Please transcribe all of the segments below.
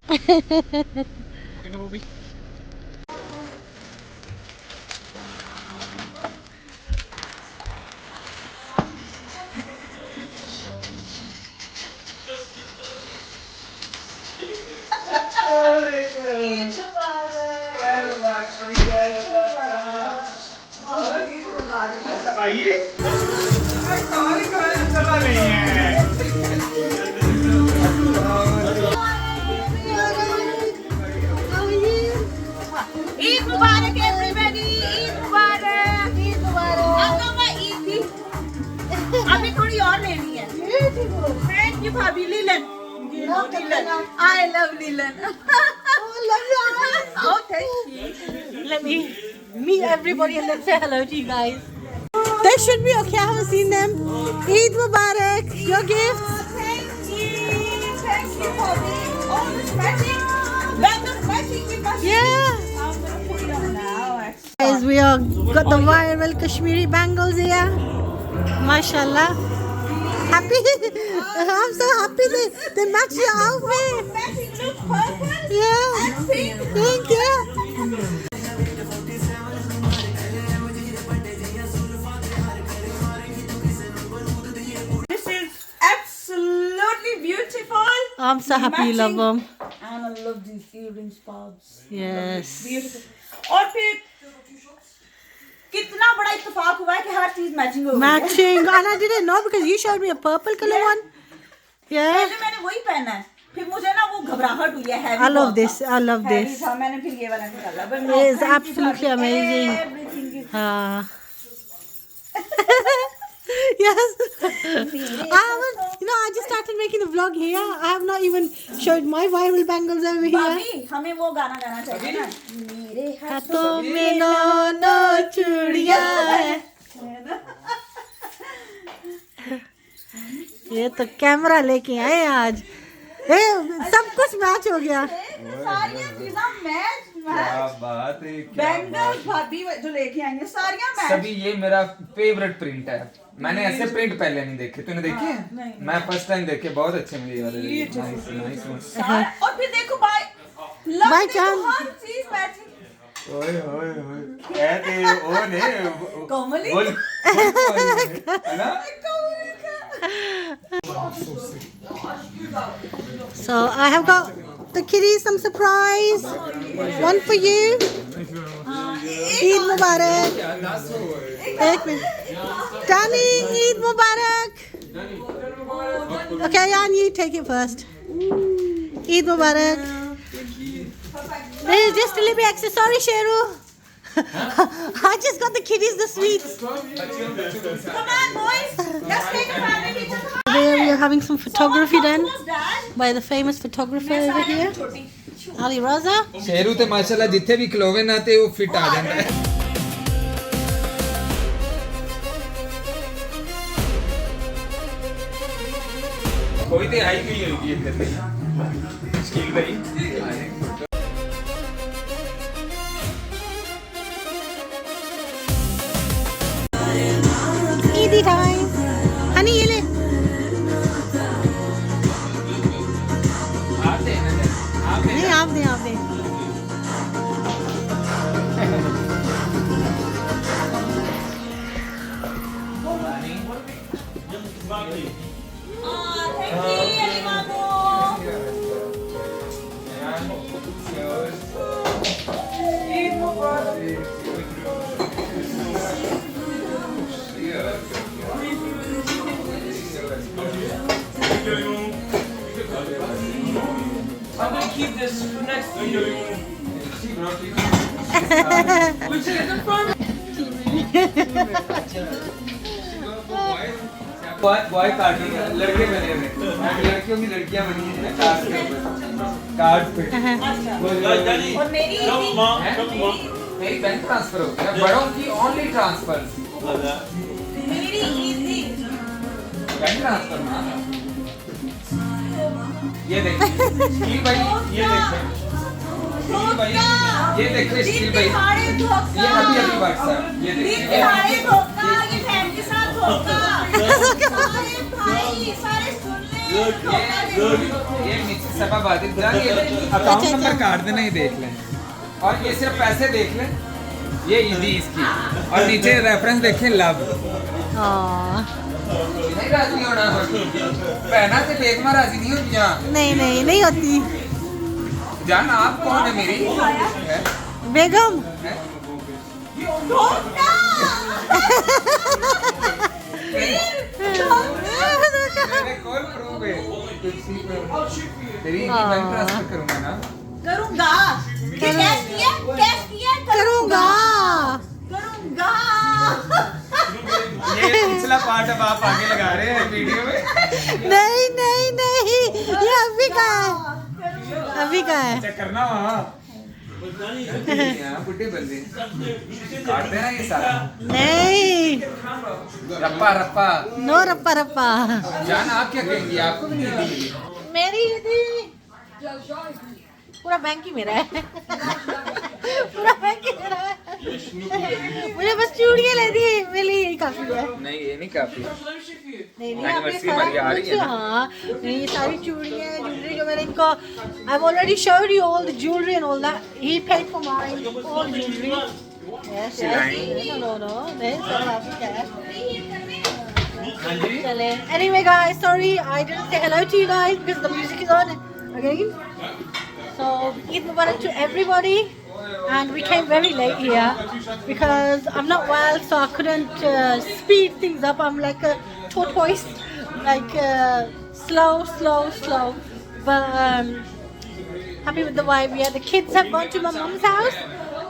Eid Mubarak everybody! Eid Mubarak! Eid Mubarak! अब तो मैं ईद भी अभी थोड़ी और लेनी है। Thank you bhabhi Leelan. I love Leelan. Oh thank you. Let me meet everybody and then say hello to you guys. They should be okay. I haven't seen them. Eid Mubarak. Your gifts. Thank you भाभी। Oh this matching, bangles matching with my Yeah. I'm gonna put it on now actually. Guys, we are got the viral Kashmiri bangles here. Mashallah. Happy? I'm so happy they match your outfit. Matching look purple Yeah. and pink. Thank you. This is absolutely beautiful. I'm so happy you love them. And I love these earrings, Bobs. Yes. Beautiful. और फिर कितना बड़ा इत्तेफाक हुआ है कि हर चीज matching हो गई है। Matching. And I didn't know because you showed me a purple color one. Yeah. पहले मैंने वही पहना है, फिर मुझे ना वो घबराहट हुई है। I love this. I love Heavy this. था, मैंने फिर ये वाला निकाला। But no, It's thank you, absolutely भाभी. amazing. Everything is Yes. I haven't, I just started making the vlog here. I have not even showed my viral bangles over here. भाभी हमें वो गाना गाना चाहिए ना। मेरे हाथों में नो चूड़ियां है। ये तो कैमरा लेके आए आज। सब कुछ मैच हो गया। सारियां चीज़ां मैच क्या बात है, क्या बैंगल्स भाभी जो लेके आई हैं सारियां मैच। सभी ये मेरा फेवरेट प्रिंट है। मैंने ऐसे प्रिंट पहले नहीं देखे। तूने देखे हैं? नहीं। मैं फर्स्ट टाइम देखे। बहुत अच्छे मुझे वाले लगे। Nice nice. और फिर देखो भाई By chance. हर चीज मैचिंग। ओए ओए ओए कहते ओ ने कोमली बोल है ना। So I have got the kiddies some surprise. One for you. Eid Mubarak. एक minute. Danny, Eid Mubarak. Okay, Jan, you take it first. Eid Mubarak. This is just a little bit extra. Sorry, Sheru. I just got the kiddies the sweets. come on boys let's take a family picture come on Today we are having some photography done who's dad by the famous photographer over here, Ali Raza. Sheru ते माशाल्लाह जिथे भी खलोवे ना ते वो fit आ जाता है। कोई ते आई नहीं होगी ये करने। स्किल भाई। Eid time. Honey, ये ले. नहीं आप दे आप दे. I'm gonna keep this next to you. Which is the front. Boy cartoon लड़के बने हुए लड़कियों की लड़कियां बनी हैं कार्ड पे और मेरी मेरी बैंक ट्रांसफर हो गया बड़ों की ओनली ट्रांसफर मेरी इजी बैंक ट्रांसफर ना ये देखिए स्टील भाई ये देखिए स्टील भाई ये देखिए स्टील भाई ये अभी व्हाट्सएप ये देखिए ये फैन के साथ धोखा सारे भाई सारे सुन ले ये मिसेस सबा बातिल जान ये अकाउंट नंबर काट देना ये देख लें और ये सिर्फ पैसे देख लें ये ईदी इसकी और नीचे रेफरेंस देखें लव नहीं राजी होना पहना से बेगमा राजी नहीं होती जान नहीं होती जान आप कौन है मेरी बेगम मेरे कॉल प्रूफ है तेरी बैंक ट्रांसफर करूंगा ना करूंगा कैश किया करूंगा ये पिछला पार्ट अब आप आगे लगा रहे हैं वीडियो में नहीं ये अभी का है चेक करना वहाँ बुढ़े बंदे काट देना ये सारा नहीं रप्पा रप्पा नो रप्पा जान आप क्या कहेंगी आपको भी नहीं दी मेरी ईदी पूरा बैंक ही मेरा है पूरा बैंक ही मेरा है मुझे बस चूड़ियाँ लेनी है मेरे लिए यही काफी है नहीं ये नहीं काफी नहीं आपने Anniversary सारा हमारी आ रही है कुछ ना? हाँ नहीं ये सारी चूड़ियाँ ज्वेलरी जो मैंने इनको I've already showed you all the jewelry and all that he paid for mine all jewelry yes no नहीं सब आपकी है चले anyway guys sorry I didn't say hello to you guys because the music is on again so Eid Mubarak to everybody and we came very late here because I'm not well so I couldn't speed things up I'm like a tortoise like slow but happy with the vibe yeah the kids have gone to my mom's house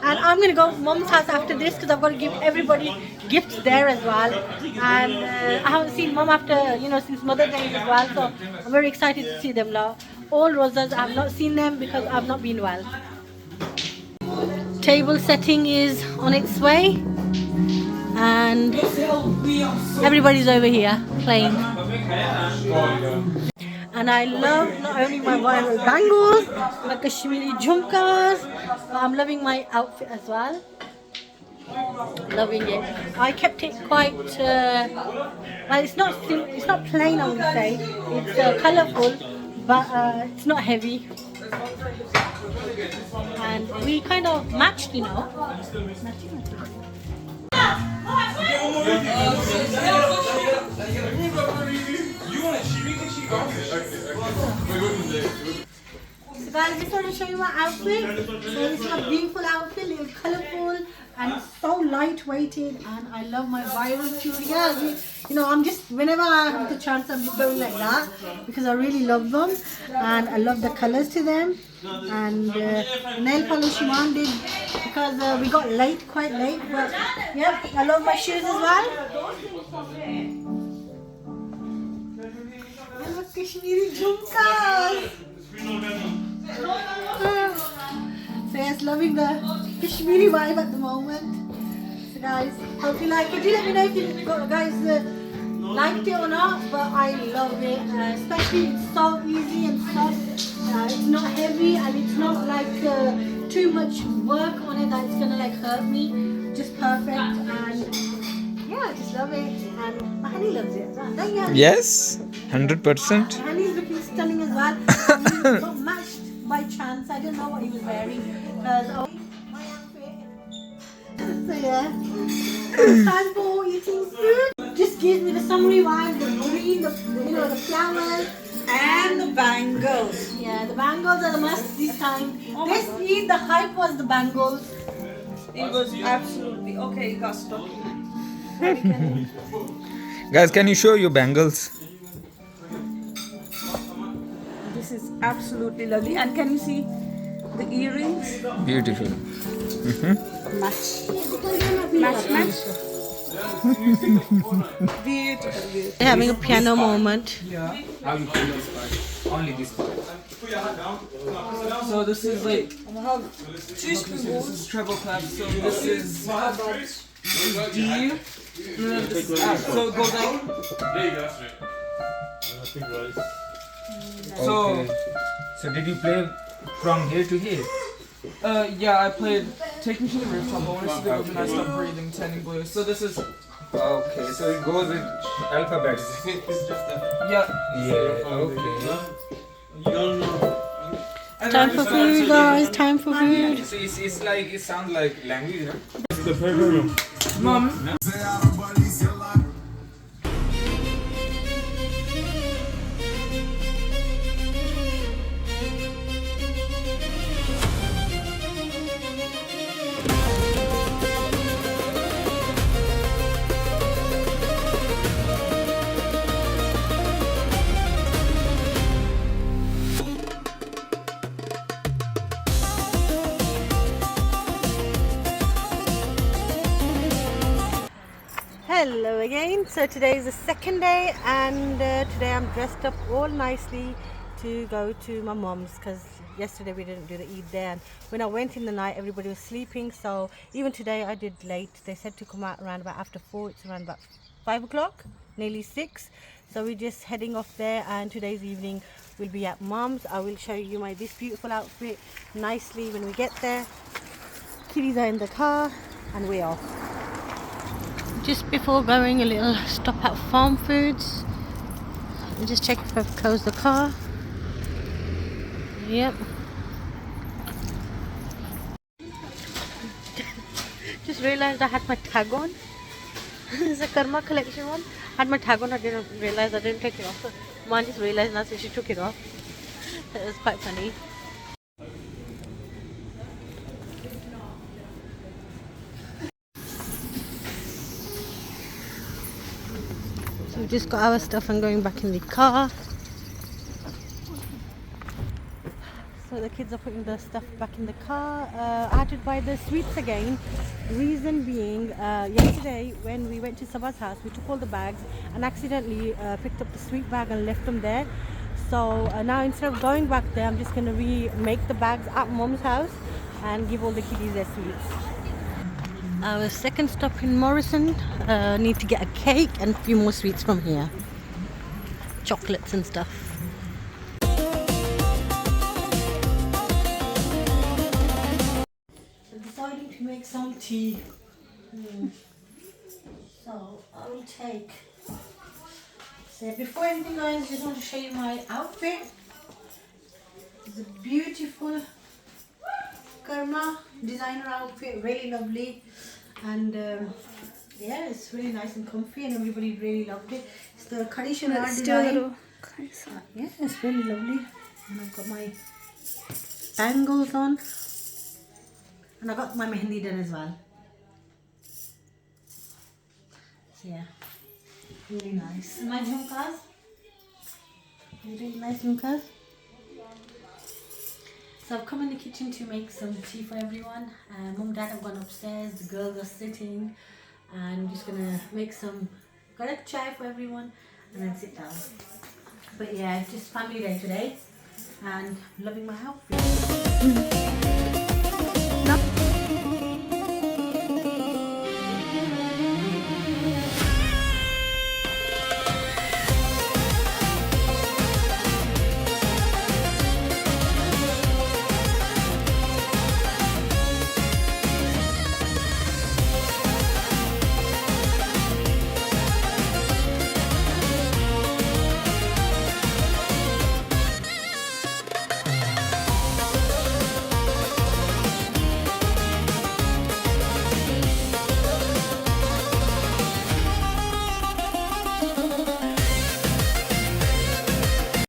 and I'm gonna go to mom's house after this because I've got to give everybody gifts there as well and I haven't seen mom after since Mother's Day as well so I'm very excited to see them now all rosas I have not seen them because I've not been well table setting is on its way and everybody's over here playing and I love not only my viral bangles my Kashmiri jhumkas but I'm loving my outfit as well loving it I kept it quite well it's not plain I would say it's colorful but it's not heavy and we kind of matched So guys, I just want to show you my outfit. So it's a beautiful outfit, it's colourful and it's so lightweighted and I love my viral chudiyas. I'm just, whenever I have the chance I'm going like that because I really love them and I love the colours to them and nail polish Iman did because we got quite late but yeah, I love my shoes as well. I love Kashmiri jhumkas. So yes, loving the Kashmiri vibe at the moment. So guys, hope you like it. Do let me know if you guys liked it or not. But I love it, especially it's so easy and soft. It's not heavy and it's not like too much work on it that it's gonna like hurt me. Just perfect and yeah, I just love it. And my honey loves it as well. Don't you, honey? yes 100% Honey's looking stunning as well. And he got matched by chance. I don't know what he was wearing because my outfit. So yeah, it's time for eating food. Just gives me the summery vibe, the green, the flowers. And the bangles. Yeah, the bangles are the must this time. This Eid, the hype was the bangles. It was absolutely okay. Got stuck. guys can you show your bangles This is absolutely lovely. And can you see the earrings? beautiful Match. Beautiful. Having a piano moment. how you feel this part only this part So this is like this is treble clef. So this is D. And then this is F. So it goes like so did you play from here to here Yeah, I played Take Me to the Rooftop, I Want to See the Woman, I Stopped Breathing, 10 in Blue. So this is... Okay, so it goes with alphabets. Yeah. Yeah, okay. And Time then for food, guys. Time for food. So it's like, it sounds like language, no? This is the paper room. Mom. Hello again. So today is the second day, and today I'm dressed up all nicely to go to my mom's because yesterday we didn't do the Eid there, and when I went in the night everybody was sleeping, so even today I did late. They said to come out around about after 4. It's around about 5 o'clock, nearly 6, so we're just heading off there, and today's evening we'll be at mom's. I will show you this beautiful outfit nicely when we get there. Kiddies are in the car and we're off. Just before going, a little stop at Farm Foods. I'll just check if I've closed the car. Yep. Just realized I had my tag on. It's a Karma collection one. I had my tag on, I didn't realize I didn't take it off. So Mom just realized now, so she took it off. It was quite funny. So we just got our stuff and going back in the car. So the kids are putting the stuff back in the car. I had to buy the sweets again. Reason being, yesterday when we went to Saba's house, we took all the bags and accidentally picked up the sweet bag and left them there. So now instead of going back there, I'm just going to remake the bags at Mom's house and give all the kiddies their sweets. Our second stop in Morrison. Need to get a cake and a few more sweets from here. Chocolates and stuff. So deciding to make some tea. So I will take. So before anything, guys, I just want to show you my outfit. It's a beautiful Karma designer outfit, really lovely, and yeah, it's really nice and comfy, and everybody really loved it. It's the traditional design. Yeah, it's really lovely, and I've got my bangles on, and I got my mehendi done as well. So yeah, really nice. And my jhumkas, really nice jhumkas. So I've come in the kitchen to make some tea for everyone. Mum and Dad have gone upstairs, the girls are sitting, and I'm just gonna make some Karak chai for everyone and then sit down. But yeah, it's just family day today and loving my outfit.